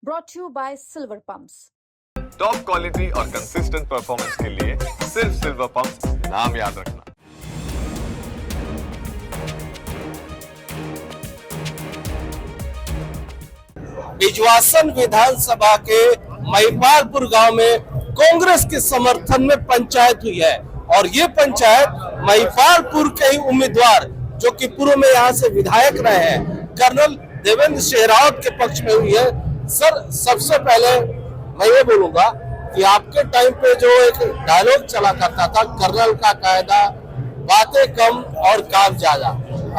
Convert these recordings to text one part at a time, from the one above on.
brought to you by Silver Pumps. Top quality और consistent performance के लिए सिर्फ सिल्वर पंप्स नाम याद रखना। बिजवासन विधानसभा के महिपालपुर गांव में कांग्रेस के समर्थन में पंचायत हुई है और ये पंचायत महिपालपुर के ही उम्मीदवार जो कि पूर्व में यहाँ से विधायक रहे हैं कर्नल देवेंद्र शेरावत के पक्ष में हुई है। सर, सबसे पहले मैं ये बोलूंगा कि आपके टाइम पे जो एक डायलॉग चला करता था, कर्नल का कायदा, बातें कम और काम ज्यादा,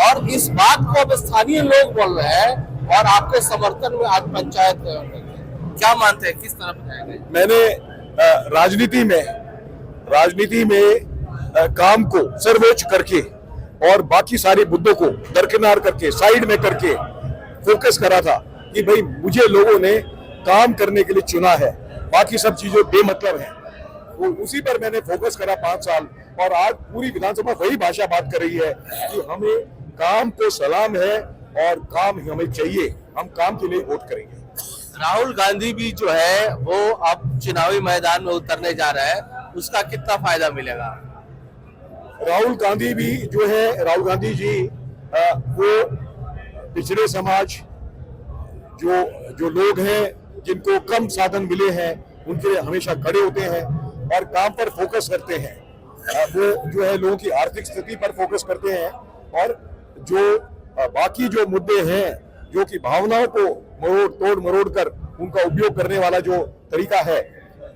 और इस बात को अब स्थानीय लोग बोल रहे हैं और आपके समर्थन में आज पंचायत क्या मानते हैं, किस तरफ जाएंगे? मैंने राजनीति में काम को सर्वोच्च करके और बाकी सारे मुद्दों को दरकिनार करके साइड में करके फोकस करा था कि भाई मुझे लोगों ने काम करने के लिए चुना है, बाकी सब चीजें बेमतलब हैं। तो उसी पर मैंने फोकस करा 5 साल और आज पूरी विधानसभा वही भाषा बात कर रही है कि हमें काम को सलाम है और काम हमें चाहिए, हम काम के लिए वोट करेंगे। राहुल गांधी भी जो है वो अब चुनावी मैदान में उतरने जा रहा है, उसका कितना फायदा मिलेगा? राहुल गांधी भी जो है, राहुल गांधी जी वो पिछड़े समाज जो लोग हैं जिनको कम साधन मिले हैं उनके लिए हमेशा खड़े होते हैं और काम पर फोकस करते हैं। वो जो है लोगों की आर्थिक स्थिति पर फोकस करते हैं और जो बाकी जो मुद्दे हैं जो कि भावनाओं को तोड़ मरोड़ कर उनका उपयोग करने वाला जो तरीका है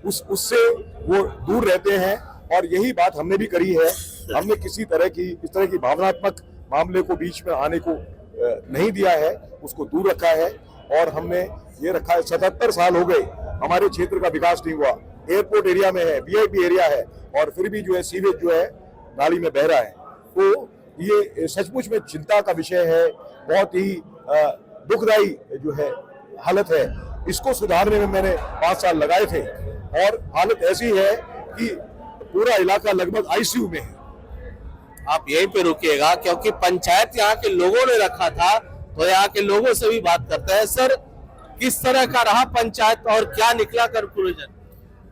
उससे वो दूर रहते हैं। और यही बात हमने भी करी है, हमने किसी तरह की भावनात्मक मामले को बीच में आने को नहीं दिया है, उसको दूर रखा है। और हमने ये रखा है, 77 साल हो गए हमारे क्षेत्र का विकास नहीं हुआ, एयरपोर्ट एरिया में है, वीआईपी एरिया है और फिर भी जो है सीवेज जो है नाली में बह रहा है। तो ये सचमुच में चिंता का विषय है, बहुत ही दुखदायी जो है हालत है। इसको सुधारने में मैंने 5 साल लगाए थे और हालत ऐसी है कि पूरा इलाका लगभग आईसीयू में है। आप यहीं पे रुकिएगा क्योंकि पंचायत यहाँ के लोगों ने रखा था, तो यहाँ के लोगों से भी बात करते हैं। सर, किस तरह का रहा पंचायत और क्या निकला कंक्लूजन?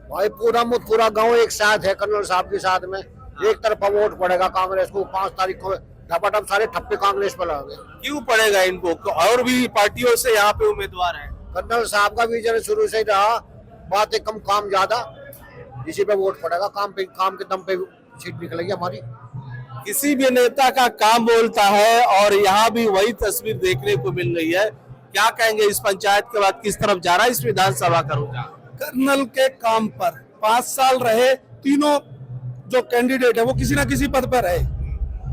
भाई पूरा गांव एक साथ है, कर्नल साहब के साथ में एक तरफा वोट पड़ेगा कांग्रेस को। 5 तारीख को टपाटप सारे ठप्पे कांग्रेस पर लगे। क्यों पड़ेगा इनको? और भी पार्टियों से यहाँ पे उम्मीदवार हैं। कर्नल साहब का विजन शुरू से ही रहा, बातें कम काम ज्यादा, इसी पे वोट पड़ेगा। काम के दम पे सीट निकलेगी हमारी। किसी भी नेता का काम बोलता है और यहाँ भी वही तस्वीर देखने को मिल रही है। क्या कहेंगे इस पंचायत के बाद किस तरफ जा रहा है इस विधानसभा का रुझान? कर्नल के काम पर 5 साल रहे, तीनों जो कैंडिडेट है वो किसी ना किसी पद पर रहे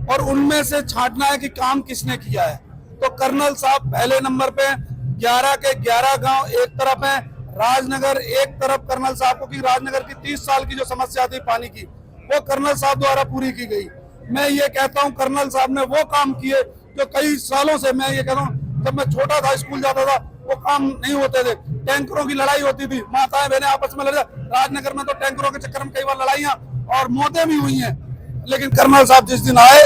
और उनमें से छांटना है कि काम किसने किया है। तो कर्नल साहब पहले नंबर पे, 11 के 11 गांव एक तरफ है, राजनगर एक तरफ कर्नल साहब को, कि राजनगर की 30 साल की जो समस्या थी पानी की वो कर्नल साहब द्वारा पूरी की गई। मैं ये कहता हूँ कर्नल साहब ने वो काम किए जो कई सालों से, मैं ये कहता हूँ जब मैं छोटा था स्कूल जाता था वो काम नहीं होते थे। टैंकरों की लड़ाई होती थी, माताएं बहनें आपस में लड़ जाती। राजनगर में तो टैंकरों के चक्कर में कई बार लड़ाइयां और मौतें भी हुई हैं, लेकिन कर्नल साहब जिस दिन आए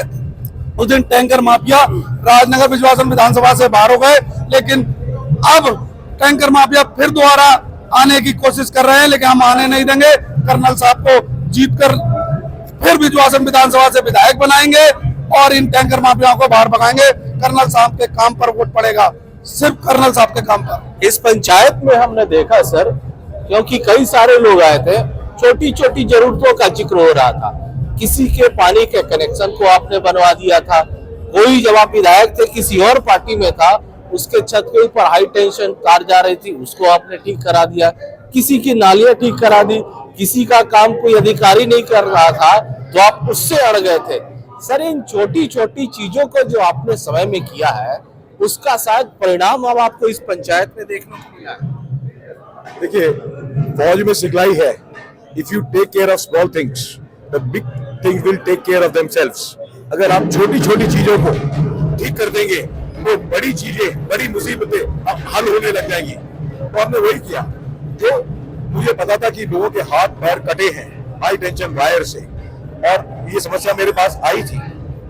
उस दिन टैंकर माफिया राजनगर बिजवासन विधानसभा से बाहर हो गए। लेकिन अब टैंकर माफिया फिर दोबारा आने की कोशिश कर रहे हैं, लेकिन हम आने नहीं देंगे। कर्नल साहब को जीतकर फिर बिजवासन विधानसभा से विधायक बनाएंगे और इन टैंकर माफियाओं को बाहर भगाएंगे। कर्नल साहब के काम पर वोट पड़ेगा, सिर्फ कर्नल साहब के काम पर। इस पंचायत में हमने देखा सर, क्योंकि कई सारे लोग आए थे, छोटी छोटी जरूरतों का जिक्र हो रहा था। किसी के पानी के कनेक्शन को आपने बनवा दिया था, कोई जब आप विधायक थे किसी और पार्टी में था, उसके छत के ऊपर हाई टेंशन तार जा रही थी, उसको आपने ठीक करा दिया। किसी की नालियां ठीक करा दी, किसी का काम कोई अधिकारी नहीं कर रहा था तो आप उससे अड़ गए थे। सर, इन छोटी छोटी चीजों को जो आपने समय में किया है उसका शायद परिणाम अब आपको इस पंचायत में देखने को मिला है। देखिए, फौज में सिखलाई है, if you take care of small things the big things will take care of themselves. अगर आप छोटी छोटी चीजों को ठीक कर देंगे तो बड़ी चीजें, बड़ी मुसीबतें अब हल होने लग जाएंगी। तो हमने वही किया। जो मुझे पता था कि लोगों के हाथ पैर कटे हैं हाई टेंशन वायर से और ये समस्या मेरे पास आई थी,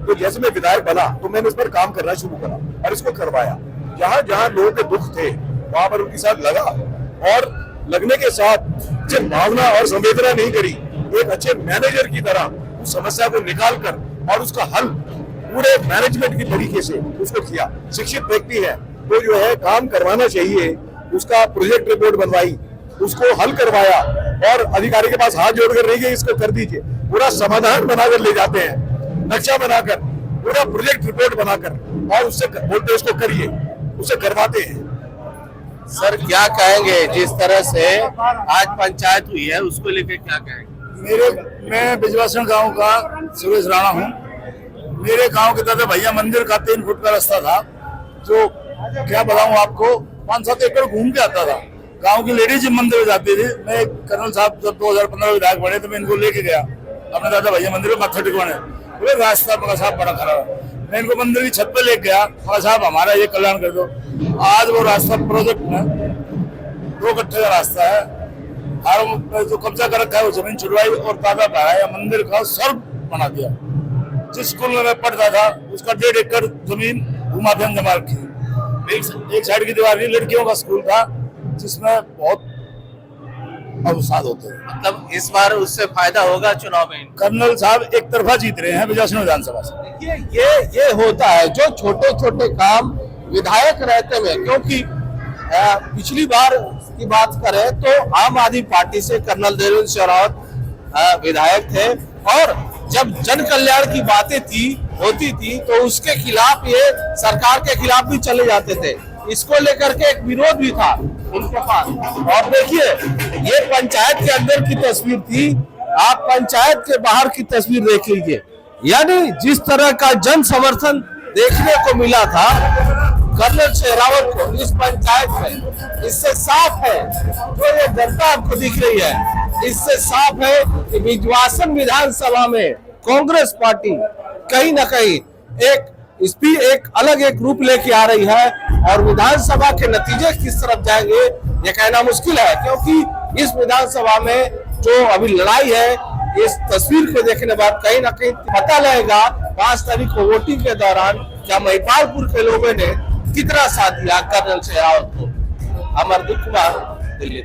तो जैसे मैं विधायक बना तो मैंने इस पर काम करना शुरू करा और इसको करवाया। जहां जहां लोगों के दुख थे वहां पर उनके साथ लगा और लगने के साथ सिर्फ भावना और संवेदना नहीं करी, एक अच्छे मैनेजर की तरह उस समस्या को निकाल कर और उसका हल पूरे मैनेजमेंट की तरीके से उसको किया। शिक्षित व्यक्ति है तो जो है काम करवाना चाहिए, उसका प्रोजेक्ट रिपोर्ट बनवाई, उसको हल करवाया और अधिकारी के पास हाथ जोड़कर नहीं गए इसको कर दीजिए, पूरा समाधान बनाकर ले जाते हैं, नक्शा बनाकर पूरा प्रोजेक्ट रिपोर्ट बनाकर और उससे बोलते उसको करिए, उसे करवाते हैं। सर क्या कहेंगे जिस तरह से आज पंचायत हुई है उसको लेकर क्या कहेंगे? मैं बिजवासन गांव का सुरेश राणा हूं। मेरे गांव के दादा भैया मंदिर का 3 फुट का रास्ता था, जो क्या बताऊं आपको 5-7 एकड़ घूम के आता था। गांव की लेडीज मंदिर में जाती थी। मैं कर्नल साहब जब 2015 विधायक बने तो मैं इनको लेके गया अपने दादा भैया मंदिर में मत्था टेकवाने। बोले रास्ता मगर साहब बड़ा खराब है। मैं इनको मंदिर की छत पे लेके गया, मगर साहब हमारा ये कल्याण कर दो। आज वो रास्ता प्रोजेक्ट में 2 कट्ठे का रास्ता है, और जो कब्जा कर रखा है वो जमीन छुड़वाई और दादा भाया मंदिर का सर्व बना दिया। जिस स्कूल में मैं पढ़ता था उसका 1.5 एकड़ जमीन घुमाफियान जमा रखी। एक साइड की दीवार नहीं, लड़कियों का स्कूल था जिसमें बहुत अवसाद होते हैं। मतलब इस बार उससे फायदा होगा चुनाव में? कर्नल साहब एक तरफा जीत रहे हैं बिजवासन विधानसभा से। देखिए ये होता है जो छोटे छोटे काम विधायक रहते में, क्योंकि पिछली बार की बात करें तो आम आदमी पार्टी से कर्नल देवेंद्र शेरावत विधायक थे, और जब जन कल्याण की बातें होती थी तो उसके खिलाफ ये सरकार के खिलाफ भी चले जाते थे। इसको लेकर के एक विरोध भी था उनके पास। और देखिए ये पंचायत के अंदर की तस्वीर थी, आप पंचायत के बाहर की तस्वीर देख लीजिए। यानी जिस तरह का जन समर्थन देखने को मिला था कर्नल शेरावत को इस पंचायत में, इससे साफ है जो ये जनता आपको दिख रही है, इससे साफ है कि बिजवासन विधानसभा में कांग्रेस पार्टी कहीं न कहीं एक अलग एक रूप लेके आ रही है। और विधानसभा के नतीजे किस तरफ जाएंगे ये कहना मुश्किल है, क्योंकि इस विधानसभा में जो अभी लड़ाई है, इस तस्वीर को देखने बाद कहीं ना कहीं पता लगेगा 5 तारीख को वोटिंग के दौरान क्या महिपालपुर के लोगों ने कितना साथ दिया कर्नल शेरावत को। अमरदीप कुमार, दिल्ली।